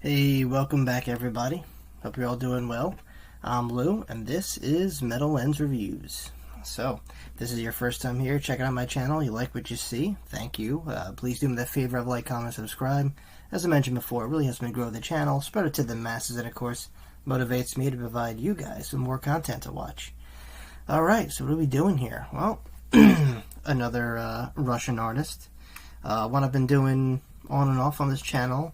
Hey, welcome back everybody. Hope you're all doing well. I'm Lou, and this is Metal Lens Reviews. So, if this is your first time here, checking out my channel, you like what you see, thank you. Please do me the favor of like, comment, subscribe. As I mentioned before, it really helps me grow the channel, spread it to the masses, and of course, motivates me to provide you guys with more content to watch. Alright, so what are we doing here? Well, another Russian artist. One I've been doing on and off on this channel.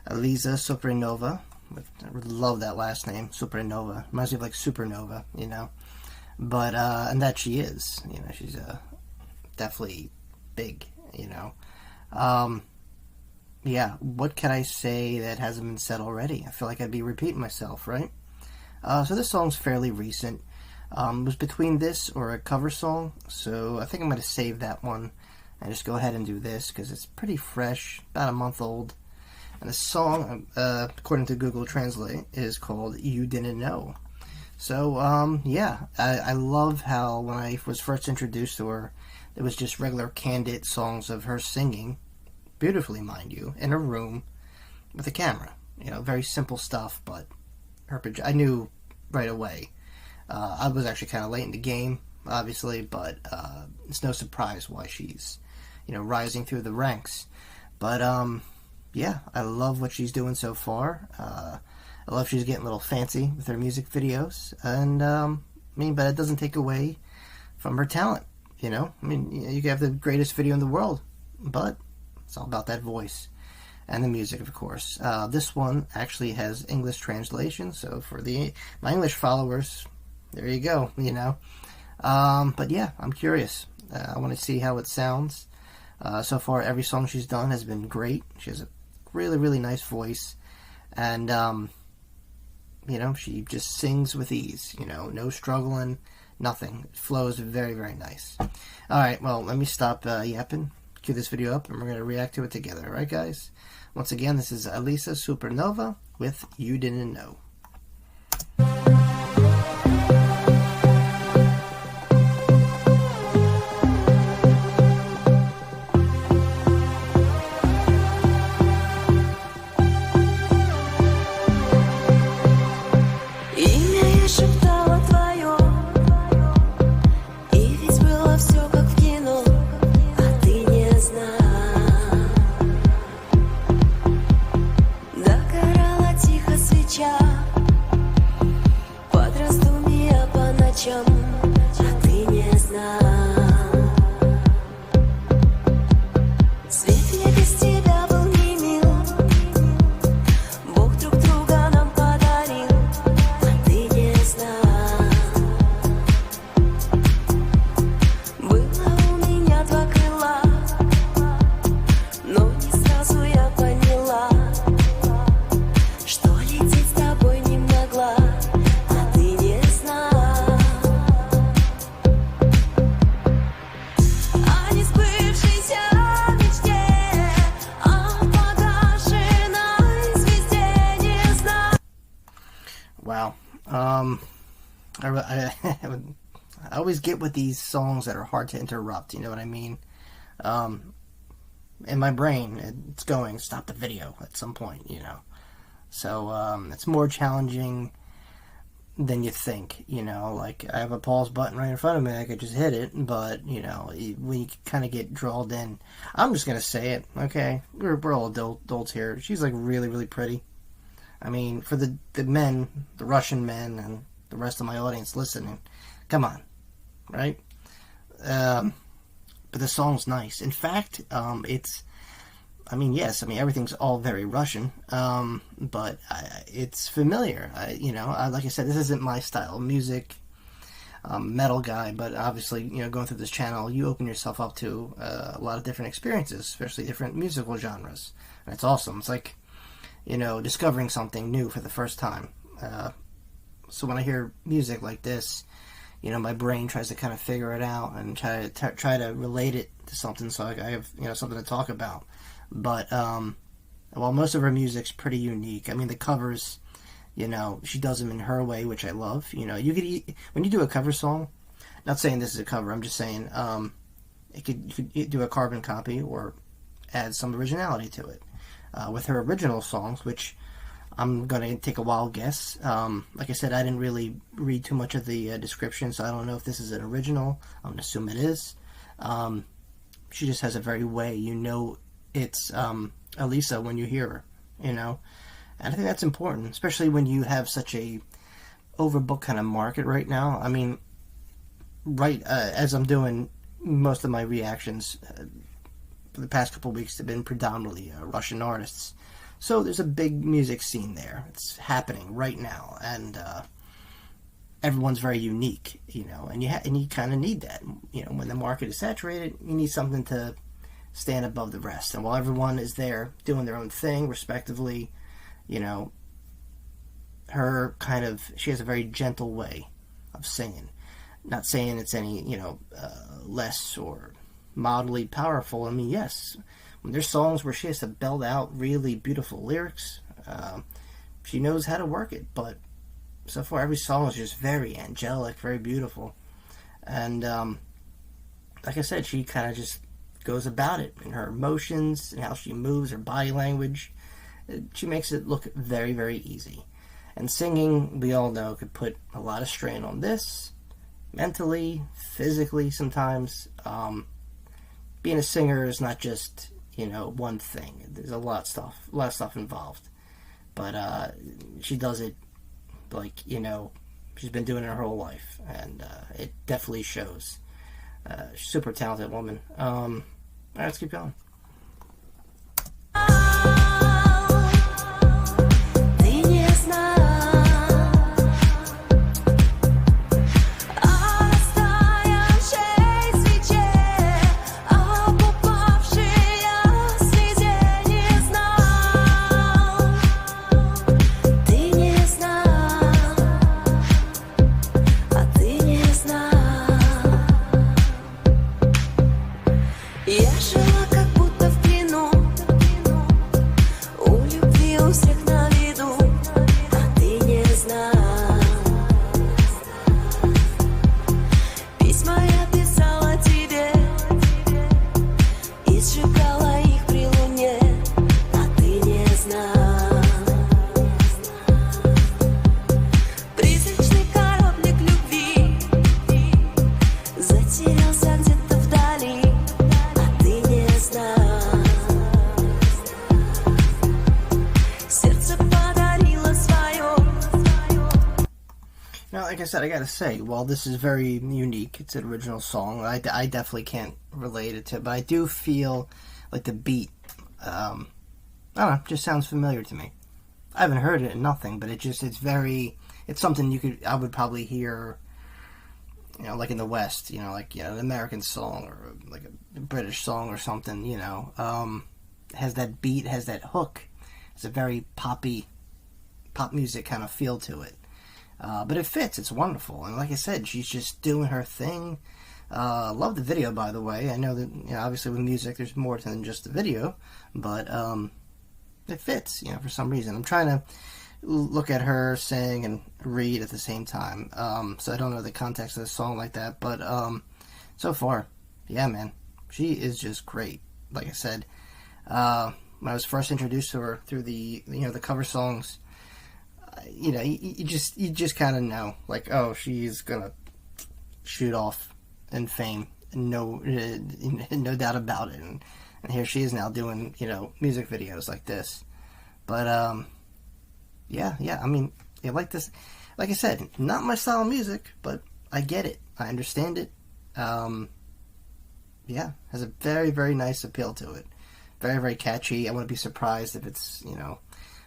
Alisa Supronova. I really love that last name, Supronova. Reminds me of like supernova, you know. But and that she is, you know, she's definitely big, you know. Yeah, what can I say that hasn't been said already? I feel like I'd be repeating myself, right? So this song's fairly recent. It was between this or a cover song, so I think I'm going to save that one and just go ahead and do this because it's pretty fresh, about a month old. And the song, according to Google Translate, is called You Didn't Know. So, yeah, I love how when I was first introduced to her, it was just regular candid songs of her singing, beautifully, mind you, in a room with a camera. You know, very simple stuff, but I knew right away. I was actually kind of late in the game, obviously, but it's no surprise why she's, you know, rising through the ranks. But, yeah, I love what she's doing so far. I love she's getting a little fancy with her music videos, and but it doesn't take away from her talent. You know, I mean, you can have the greatest video in the world, but it's all about that voice and the music, of course. This one actually has English translation, so for my English followers, there you go. You know, but yeah, I'm curious. I want to see how it sounds. So far, every song she's done has been great. She has a really nice voice, and you know, she just sings with ease, you know, no struggling, nothing. It flows very nice. Alright, well, let me stop yapping, cue this video up, and we're going to react to it together. Alright, guys? Once again, this is Alisa Supronova with You Didn't Know. Wow. I always get with these songs that are hard to interrupt, you know what I mean? In my brain, it's going, stop the video at some point, you know? So, it's more challenging than you think, you know? Like, I have a pause button right in front of me, I could just hit it, but, you know, when you kind of get drawn in, I'm just gonna say it, okay? We're all adults here. She's, like, really pretty. I mean, for the men, the Russian men, and the rest of my audience listening, come on, right? But the song's nice. In fact, yes, everything's all very Russian, but it's familiar. Like I said, this isn't my style of music, metal guy, but obviously, you know, going through this channel, you open yourself up to a lot of different experiences, especially different musical genres, and it's awesome. It's like, you know, discovering something new for the first time. So when I hear music like this, you know, my brain tries to kind of figure it out and try to relate it to something, so I have, you know, something to talk about. But well, most of her music's pretty unique. I mean, the covers, you know, she does them in her way, which I love. You know, when you do a cover song, not saying this is a cover, I'm just saying you could do a carbon copy or add some originality to it. With her original songs, which I'm going to take a wild guess. Like I said, I didn't really read too much of the description, so I don't know if this is an original. I'm going to assume it is. She just has a very way, you know, it's Alisa when you hear her, you know. And I think that's important, especially when you have such a overbooked kind of market right now. I mean, as I'm doing most of my reactions for the past couple of weeks have been predominantly Russian artists. So there's a big music scene there. It's happening right now, and everyone's very unique, you know, and you kind of need that. You know, when the market is saturated, you need something to stand above the rest. And while everyone is there doing their own thing, respectively, you know, she has a very gentle way of singing. Not saying it's any, you know, less or mildly powerful. I mean, yes, when there's songs where she has to belt out really beautiful lyrics, she knows how to work it. But so far, every song is just very angelic, very beautiful. And like I said, she kind of just goes about it in her emotions and how she moves, her body language. She makes it look very, very easy. And singing, we all know, could put a lot of strain on this, mentally, physically sometimes. Being a singer is not just, you know, one thing. There's a lot of stuff involved. But she does it like, you know, she's been doing it her whole life, and it definitely shows. Super talented woman. Alright, let's keep going. Now, like I said, I gotta say, while this is very unique, it's an original song, I definitely can't relate it to, but I do feel like the beat, I don't know, just sounds familiar to me. I haven't heard it in nothing, but it's something I would probably hear, you know, like in the West, you know, like, you know, an American song or like a British song or something, you know, has that beat, has that hook. It's a very pop music kind of feel to it. But it fits, it's wonderful, and like I said, she's just doing her thing. Love the video, by the way. I know that, you know, obviously with music there's more than just the video, but it fits, you know, for some reason. I'm trying to look at her sing and read at the same time, so I don't know the context of the song like that, but so far, yeah, man, she is just great. Like I said, when I was first introduced to her through the, you know, the cover songs, you know, you just kind of know, like, oh, she's gonna shoot off in fame, no doubt about it, and here she is now doing, you know, music videos like this. But yeah, I mean, yeah, like this, like I said, not my style of music, but I get it, I understand it. Yeah, has a very, very nice appeal to it, very, very catchy. I wouldn't be surprised if it's, you know,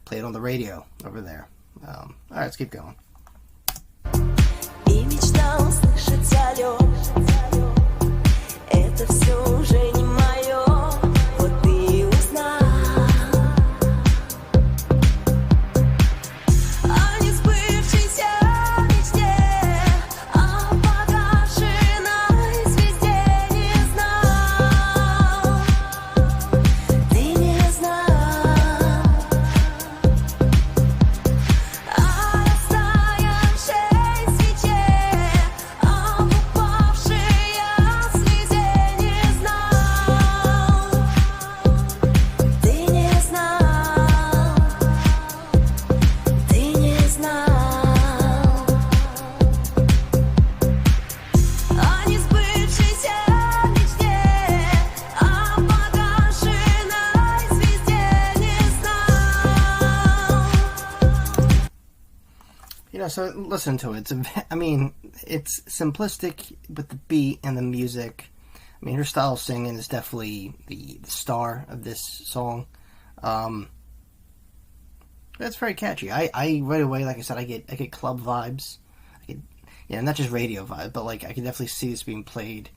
played on the radio over there. Alright, let's keep going. И мечтал слышать алло. Это все уже не мое. Вот ты узнал о несбывшейся мечте, о погашенной звезде. Не знал, ты не знал. so listen to it. I mean, it's simplistic with the beat and the music. I mean, her style of singing is definitely the star of this song. That's very catchy. I right away, like I said, I get club vibes. Not just radio vibes, but like I can definitely see this being played,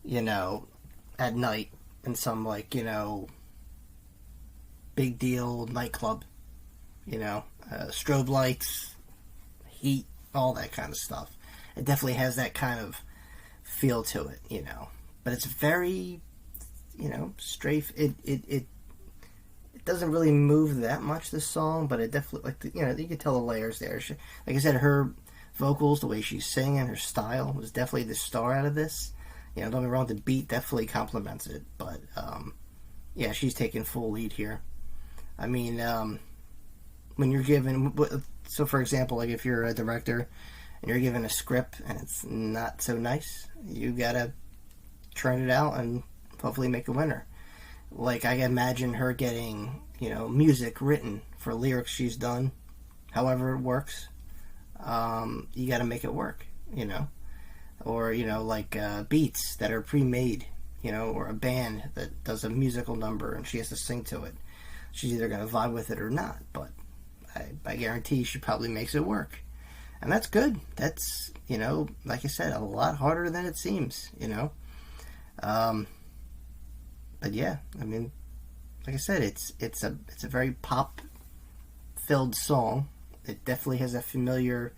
at night in some big deal nightclub. Strobe lights, heat, all that kind of stuff. It definitely has that kind of feel to it, But it's very, strafe. It doesn't really move that much, this song, but it definitely, you can tell the layers there. Like I said, her vocals, the way she's singing, her style was definitely the star out of this. Don't get me wrong, the beat definitely complements it, but yeah, she's taking full lead here. I mean, when you're given, so for example, like if you're a director and you're given a script and it's not so nice, you gotta turn it out and hopefully make a winner. Like, I imagine her getting, music written for lyrics she's done, however it works. You gotta make it work, or, beats that are pre-made, or a band that does a musical number and she has to sing to it. She's either gonna vibe with it or not, but I guarantee she probably makes it work. And that's good. That's, like I said, a lot harder than it seems, But yeah, I mean, like I said, it's a very pop-filled song. It definitely has a familiar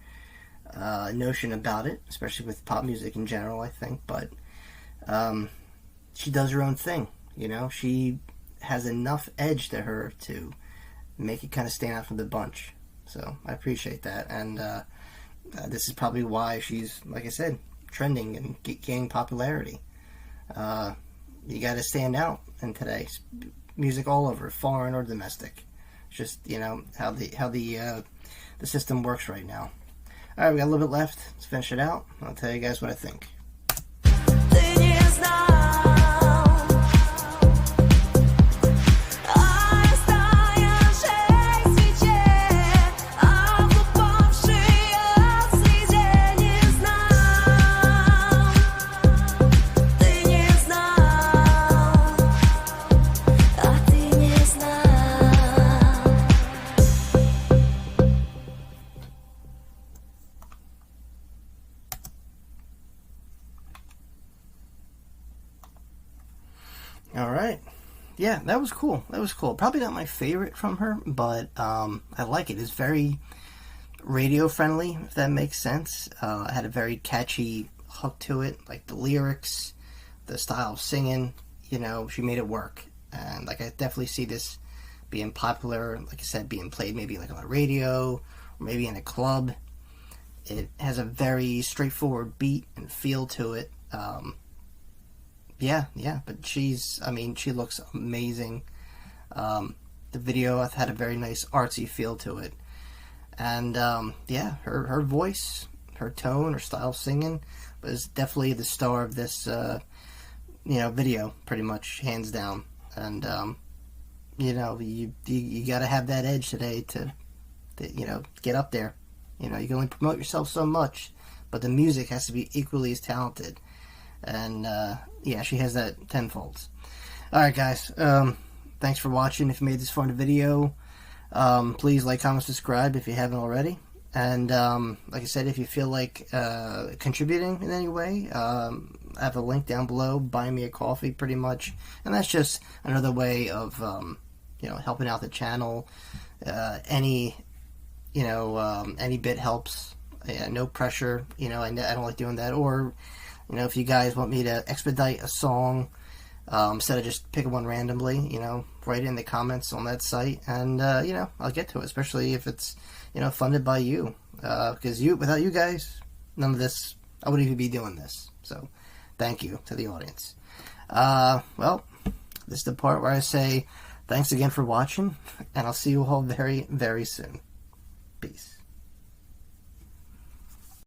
notion about it, especially with pop music in general, I think. But she does her own thing, She has enough edge to her to make it kind of stand out from the bunch. So I appreciate that, and this is probably why she's, like I said, trending and gaining popularity. You got to stand out in today's music all over, foreign or domestic. It's just, how the system works right now. All right, we got a little bit left. Let's finish it out. I'll tell you guys what I think. All right. Yeah, that was cool. Probably not my favorite from her, but I like it. It's very radio friendly, if that makes sense. It had a very catchy hook to it, like the lyrics, the style of singing. She made it work, and like I definitely see this being popular. Like I said, being played maybe like on the radio or maybe in a club. It has a very straightforward beat and feel to it. Yeah, but she looks amazing. The video had a very nice artsy feel to it. And, her voice, her tone, her style of singing was definitely the star of this, video, pretty much, hands down. And, you gotta have that edge today to get up there. You can only promote yourself so much, but the music has to be equally as talented. And, she has that tenfold. Alright, guys. Thanks for watching. If you made this far in the video, please like, comment, subscribe if you haven't already. And, like I said, if you feel like contributing in any way, I have a link down below. Buy me a coffee, pretty much. And that's just another way of, helping out the channel. Any bit helps. Yeah, no pressure. I don't like doing that. Or, if you guys want me to expedite a song, instead of just picking one randomly, write it in the comments on that site, and, I'll get to it, especially if it's, funded by you, because without you guys, none of this, I wouldn't even be doing this, so, thank you to the audience. Well, this is the part where I say, thanks again for watching, and I'll see you all very, very soon. Peace.